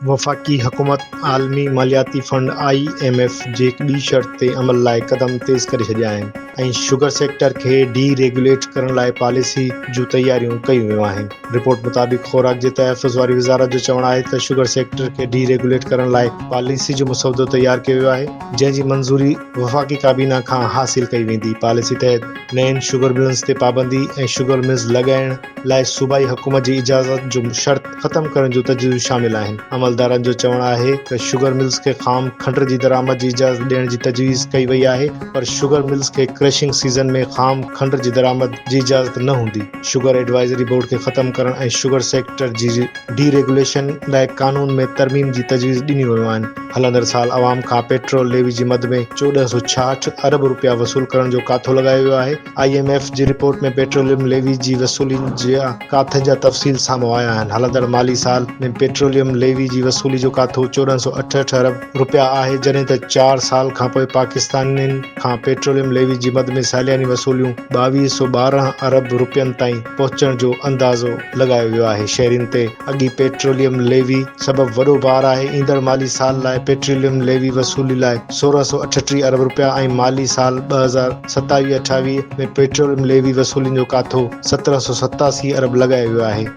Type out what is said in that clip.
वफ़ाक़ी हुकूमत आलमी मालियाती fund IMF जे ॿी शर्त ते अमल लाइ क़दम तेज़ करे छॾिया आहिनि ऐं शुगर सेक्टर खे डी-रेगुलेट करण लाइ पॉलिसी जूं तयारियूं कयूं वियूं आहिनि। रिपोर्ट मुताबिक़ ख़ोराक जे तहफ़्फ़ुज़ वारी वज़ारत जो चवणु आहे त शुगर सेक्टर खे डी-रेगुलेट करण लाइ पॉलिसी जो मसौदो तयारु कयो वियो आहे, जंहिं जी मंज़ूरी वफ़ाक़ी काबीना खां हासिल कई वेंदी। पॉलिसी तहत नयनि शुगर मिल्स ते पाबंदी ऐं शुगर मिल्स लॻाइण लाइ सूबाई हुकूमत जी इजाज़त जो शर्त ख़त्म करण जूं तजवीज़ शामिल आहिनि। अमलदारनि जो चवणु आहे त शुगर मिल्स खे ख़ाम खंड जी दरामद जी इजाज़त ॾियण जी तजवीज़ कई वई आहे, पर शुगर मिल्स खे क्रशिंग सीज़न में ख़ाम खंड जी दरामद जी इजाज़त न हूंदी। शुगर एडवाइज़री बोर्ड खे ख़त्म करण ऐं शुगर सेक्टर जी डी-रेगुलेशन लाइ कानून में तरमीम जी तजवीज़ ॾिनी वियूं आहिनि। हलंदड़ साल अवाम खां पेट्रोल लेवी जी मद में 1466 अरब रुपया वसूल करण जो काथो लॻायो वियो आहे। IMF जी रिपोर्ट में पेट्रोलियम लेवी जी वसूली जा काथनि जा तफ़सील साम्हूं आया आहिनि। हलंदड़ माली साल में पेट्रोलियम लेवी जी वसूली जो काथो 1468 अरब रुपया आहे, जॾहिं त 4 साल खां पोइ पाकिस्तानियुनि खां पेट्रोलियम लेवी जी मद में सालियानी वसूलियूं 2212 अरब रुपयनि ताईं पहुचण जो अंदाज़ो लॻायो वियो आहे। शहरियुनि ते अॻी पेट्रोलियम लेवी सबबि वॾो भार आहे। ईंदड़ माली साल लाइ पेट्रोलियम लेवी वसूली लाइ 1638 अरब रुपया ऐं माली साल 2027-28 में पेट्रोलियम लेवी वसूलियुनि जो काथो 1787 अरब लॻायो वियो आहे।